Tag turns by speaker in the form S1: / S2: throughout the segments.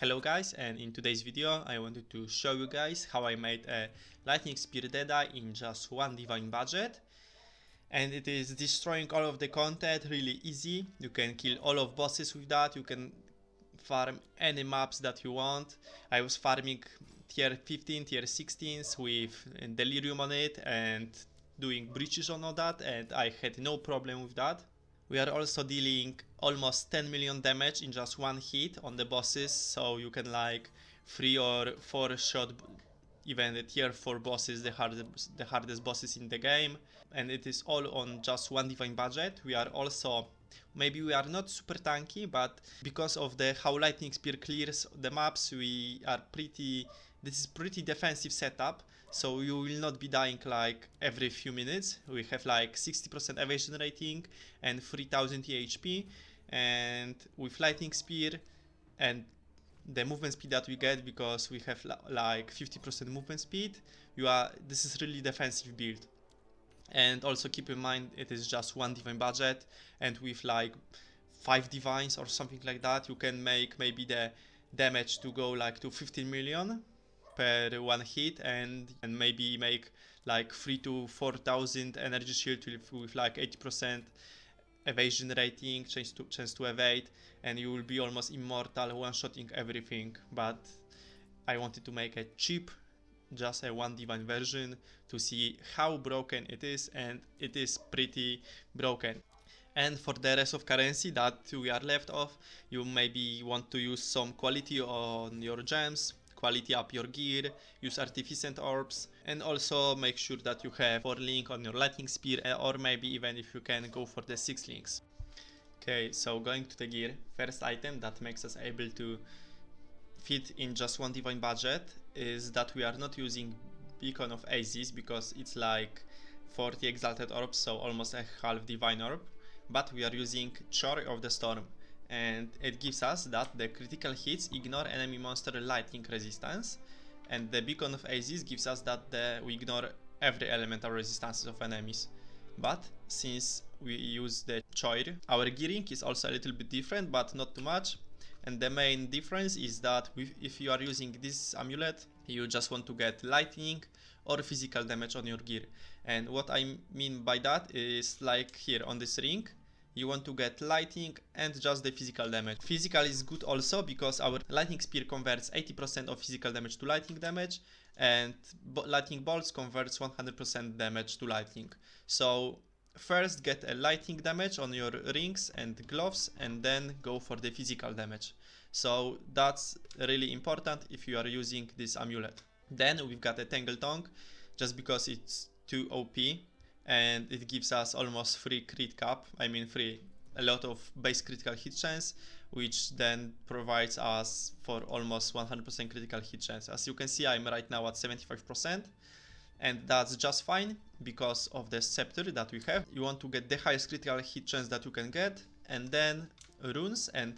S1: Hello guys, and in today's video I wanted to show you guys how I made a Lightning Spear Deadeye in just one divine budget. And it is destroying all of the content really easy. You can kill all of bosses with that, you can farm any maps that you want. I was farming tier 15, tier 16s with Delirium on it and doing breaches on all that, and I had no problem with that. We are also dealing almost 10 million damage in just one hit on the bosses, so you can like 3 or 4 shot even the tier 4 bosses, the hardest bosses in the game, and it is all on just one divine budget. We are also, maybe we are not super tanky, but because of the how Lightning Spear clears the maps, this is pretty defensive setup, so you will not be dying like every few minutes. We have like 60% evasion rating and 3000 EHP, and with Lightning Spear and the movement speed that we get, because we have like 50% movement speed, this is really defensive build. And also keep in mind it is just one divine budget, and with like 5 divines or something like that, you can make maybe the damage to go like to 15 million per one hit, and maybe make like 3 to 4,000 energy shield with like 80% evasion rating, chance to evade, and you will be almost immortal, one-shotting everything. But I wanted to make a cheap, just a one divine version to see how broken it is, and it is pretty broken. And for the rest of currency that we are left off, you maybe want to use some quality on your gems, quality up your gear, use artificent orbs, and also make sure that you have 4 link on your Lightning Spear, or maybe even if you can go for the 6 links. Okay, so going to the gear, first item that makes us able to fit in just one divine budget is that we are not using Beacon of Aziz, because it's like 40 exalted orbs, so almost a half divine orb, but we are using Chore of the Storm, and it gives us that the critical hits ignore enemy monster lightning resistance, and the Beacon of Aziz gives us that we ignore every elemental resistances of enemies. But since we use the Chore, our gearing is also a little bit different, but not too much. And the main difference is that if you are using this amulet, you just want to get lightning or physical damage on your gear. And what I mean by that is, like here on this ring, you want to get lightning and just the physical damage. Physical is good also because our Lightning Spear converts 80% of physical damage to lightning damage, and lightning bolts converts 100% damage to lightning. So first get a lightning damage on your rings and gloves, and then go for the physical damage. So that's really important if you are using this amulet. Then we've got a Tangle Tongue, just because it's too OP, and it gives us almost free crit cap, a lot of base critical hit chance, which then provides us for almost 100% critical hit chance. As you can see, I'm right now at 75%, and that's just fine because of the scepter that we have. You want to get the highest critical hit chance that you can get, and then runes. And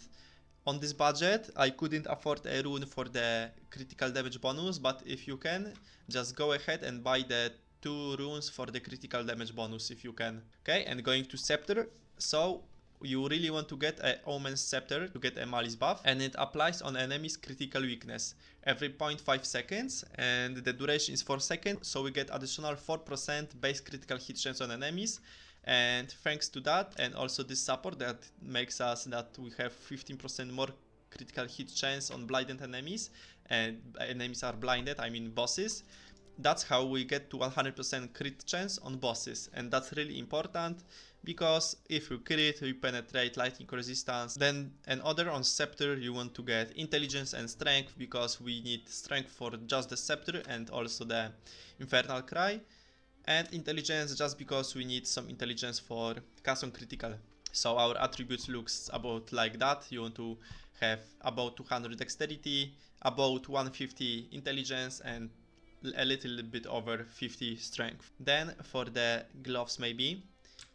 S1: on this budget I couldn't afford a rune for the critical damage bonus, but if you can, just go ahead and buy the 2 runes for the critical damage bonus if you can. Okay, and going to scepter, so you really want to get a Omen's Scepter to get a Malice buff, and it applies on enemies critical weakness every 0.5 seconds, and the duration is 4 seconds, so we get additional 4% base critical hit chance on enemies. And thanks to that, and also this support that makes us that we have 15% more critical hit chance on blinded enemies, and enemies are blinded, bosses. That's how we get to 100% crit chance on bosses, and that's really important, because if you crit, you penetrate lightning resistance. Then another on scepter, you want to get intelligence and strength, because we need strength for just the scepter and also the infernal cry, and intelligence just because we need some intelligence for cast on critical. So our attributes looks about like that. You want to have about 200 dexterity, about 150 intelligence, and a little bit over 50 strength. Then for the gloves, maybe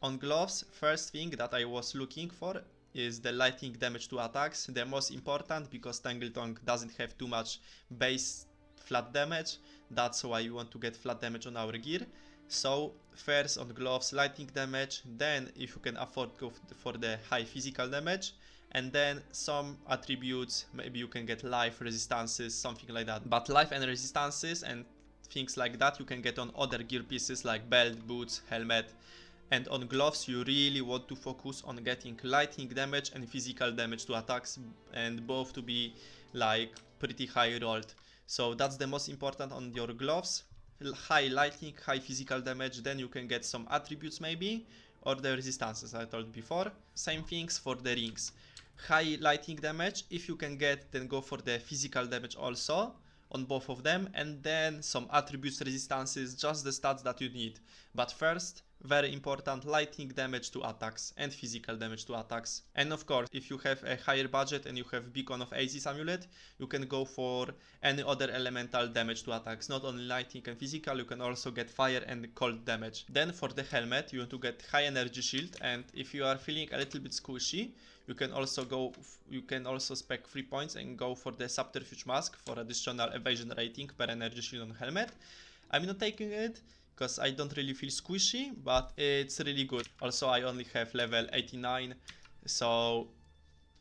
S1: on gloves, first thing that I was looking for is the lightning damage to attacks, the most important, because Tangle Tongue doesn't have too much base flat damage. That's why you want to get flat damage on our gear. So first on gloves, lightning damage, then if you can afford, go for the high physical damage, and then some attributes, maybe you can get life, resistances, something like that. But life and resistances and things like that you can get on other gear pieces like belt, boots, helmet. And on gloves you really want to focus on getting lightning damage and physical damage to attacks, and both to be like pretty high rolled. So that's the most important on your gloves. High lightning, high physical damage, then you can get some attributes maybe, or the resistances I told before. Same things for the rings. High lightning damage, if you can get, then go for the physical damage also on both of them, and then some attributes, resistances, just the stats that you need. But first, very important, lightning damage to attacks and physical damage to attacks. And of course, if you have a higher budget and you have Beacon of Aziz amulet, you can go for any other elemental damage to attacks, not only lightning and physical, you can also get fire and cold damage. Then for the helmet, you want to get high energy shield, and if you are feeling a little bit squishy, you can also spec 3 points and go for the subterfuge mask for additional evasion rating per energy shield on helmet. I'm not taking it because I don't really feel squishy, but it's really good. Also, I only have level 89, so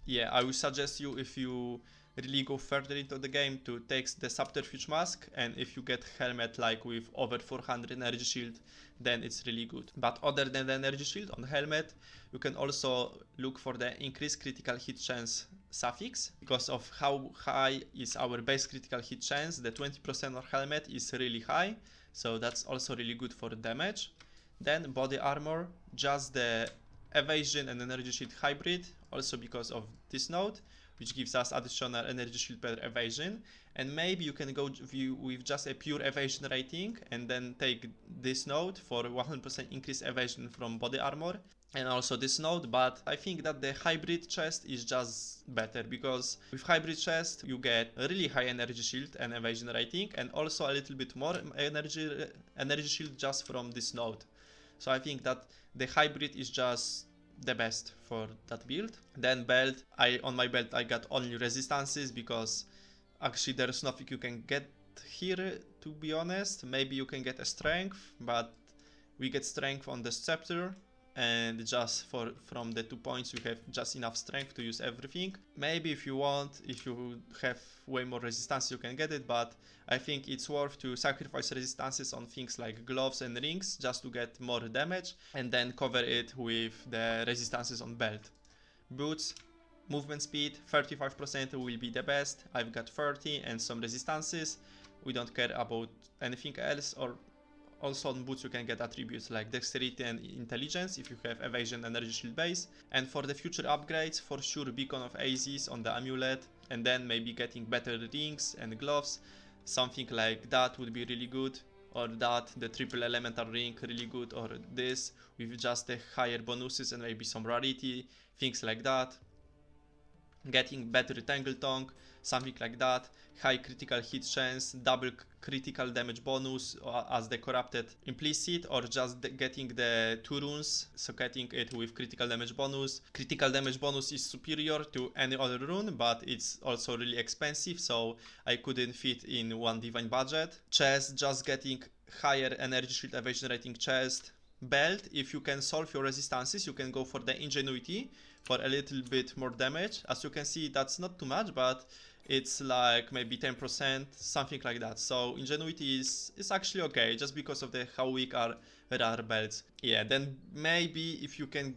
S1: yeah, I would suggest you, if you really go further into the game, to take the subterfuge mask, and if you get helmet like with over 400 energy shield, then it's really good. But other than the energy shield on helmet, you can also look for the increased critical hit chance suffix. Because of how high is our base critical hit chance, the 20% on helmet is really high, so that's also really good for damage. Then body armor, just the evasion and energy shield hybrid, also because of this node, which gives us additional energy shield per evasion. And maybe you can go with just a pure evasion rating and then take this node for 100% increased evasion from body armor, and also this node. But I think that the hybrid chest is just better, because with hybrid chest you get a really high energy shield and evasion rating, and also a little bit more energy shield just from this node. So I think that the hybrid is just the best for that build. Then belt, on my belt I got only resistances, because actually there's nothing you can get here, to be honest. Maybe you can get a strength, but we get strength on the scepter, and just from the 2 points you have just enough strength to use everything. Maybe if you have way more resistance you can get it, but I think it's worth to sacrifice resistances on things like gloves and rings just to get more damage, and then cover it with the resistances on belt. Boots, movement speed 35% will be the best. I've got 30 and some resistances. We don't care about anything else. Or also on boots you can get attributes like dexterity and intelligence if you have evasion energy shield base. And for the future upgrades, for sure Beacon of Aziz on the amulet, and then maybe getting better rings and gloves. Something like that would be really good, or that, the triple elemental ring, really good, or this with just the higher bonuses and maybe some rarity, things like that. Getting better Tangle Tongue, something like that. High critical hit chance, double critical damage bonus as the corrupted implicit, or just getting the 2 runes, so getting it with critical damage bonus. Critical damage bonus is superior to any other rune, but it's also really expensive, so I couldn't fit in one divine budget. Chest, just getting higher energy shield evasion rating chest. Belt, if you can solve your resistances, you can go for the ingenuity for a little bit more damage. As you can see, that's not too much, but it's like maybe 10%, something like that. So ingenuity is actually okay, just because of how weak are rare belts. Yeah, then maybe if you can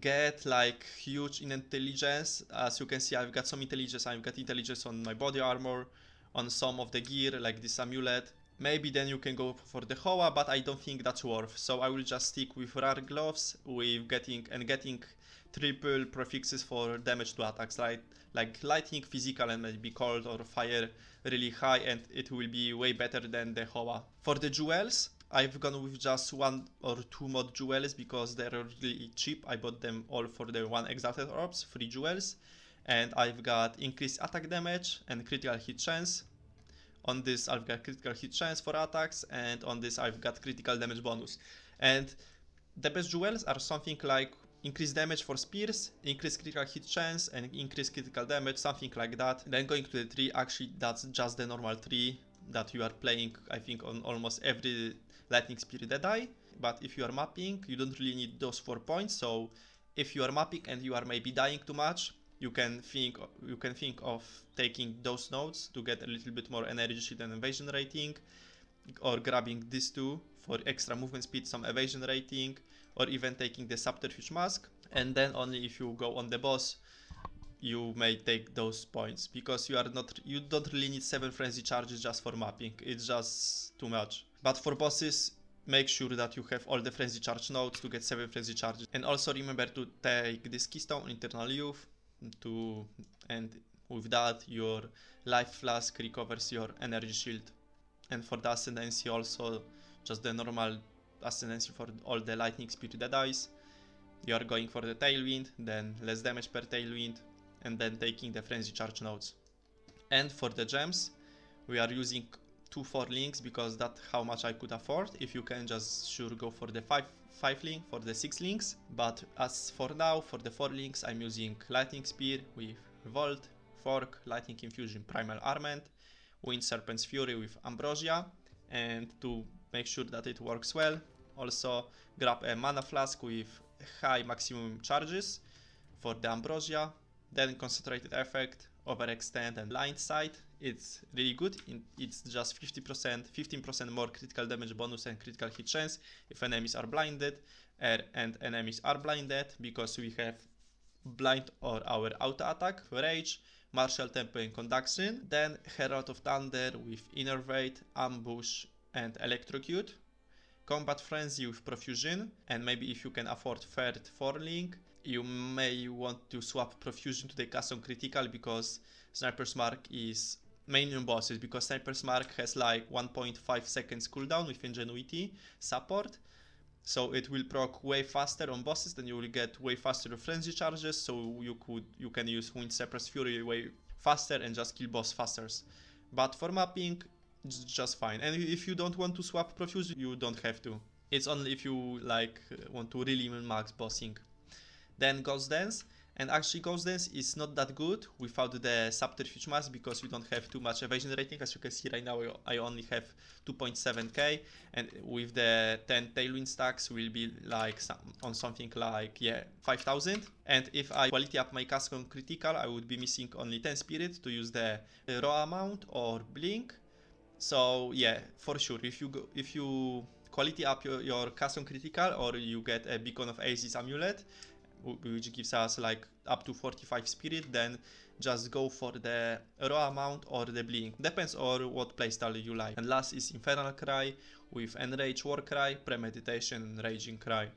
S1: get like huge in intelligence, as you can see, I've got some intelligence. I've got intelligence on my body armor, on some of the gear like this amulet. Maybe then you can go for the Hoa, but I don't think that's worth. So I will just stick with rare gloves, with getting triple prefixes for damage to attacks, like lightning, physical, and maybe cold or fire really high, and it will be way better than the Hoa. For the jewels, I've gone with just 1 or 2 mod jewels because they're really cheap. I bought them all for the 1 exalted orbs, 3 jewels, and I've got increased attack damage and critical hit chance. On this I've got critical hit chance for attacks, and on this I've got critical damage bonus. And the best jewels are something like increased damage for spears, increased critical hit chance, and increased critical damage, something like that. Then going to the tree, actually that's just the normal tree that you are playing, I think, on almost every Lightning Spear Deadeye. But if you are mapping, you don't really need those 4 points. So if you are mapping and you are maybe dying too much, you can think of taking those nodes to get a little bit more energy shield and evasion rating, or grabbing these two for extra movement speed, some evasion rating, or even taking the subterfuge mask. And then only if you go on the boss you may take those points, because you don't really need 7 frenzy charges just for mapping. It's just too much. But for bosses, make sure that you have all the frenzy charge nodes to get 7 frenzy charges. And also remember to take this keystone, Internal Youth, and with that your life flask recovers your energy shield. And for the ascendancy also, just the normal ascendancy for all the Lightning Spear Deadeyes. You are going for the tailwind, then less damage per tailwind, and then taking the frenzy charge nodes. And for the gems, we are using 2 4 links because that's how much I could afford. If you can, just sure go for the 5 link, for the 6 links. But as for now, for the 4 links, I'm using Lightning Spear with Revolt, Fork, Lightning Infusion, Primal Armament, Wind Serpent's Fury with Ambrosia. And to make sure that it works well, also grab a mana flask with high maximum charges for the Ambrosia. Then concentrated effect, overextend, and blind sight. It's really good. It's just 15% more critical damage bonus and critical hit chance if enemies are blinded, and enemies are blinded because we have blind or our auto attack, rage, martial tempo, and conduction. Then Herald of Thunder with innervate, ambush, and electrocute. Combat frenzy with profusion, and maybe if you can afford third 4 link, you may want to swap profusion to the cast on critical, because Sniper's Mark is mainly on bosses, because Sniper's Mark has like 1.5 seconds cooldown with Ingenuity support, so it will proc way faster on bosses, then you will get way faster frenzy charges, so you can use Wind Serpent's Fury way faster and just kill boss faster. But for mapping, it's just fine. And if you don't want to swap profusion, you don't have to. It's only if you like want to really max bossing. Then Ghost Dance, and actually Ghost Dance is not that good without the subterfuge mask, because you don't have too much evasion rating. As you can see right now, I only have 2.7k, and with the 10 tailwind stacks will be like on something like 5000. And if I quality up my cast on critical, I would be missing only 10 spirit to use the raw amount or blink. So yeah, for sure, if you quality up your cast on critical, or you get a Beacon of Aces amulet, which gives us like up to 45 spirit, then just go for the raw amount or the blink. Depends on what playstyle you like. And last is Infernal Cry with Enrage, War Cry, Premeditation, and Raging Cry.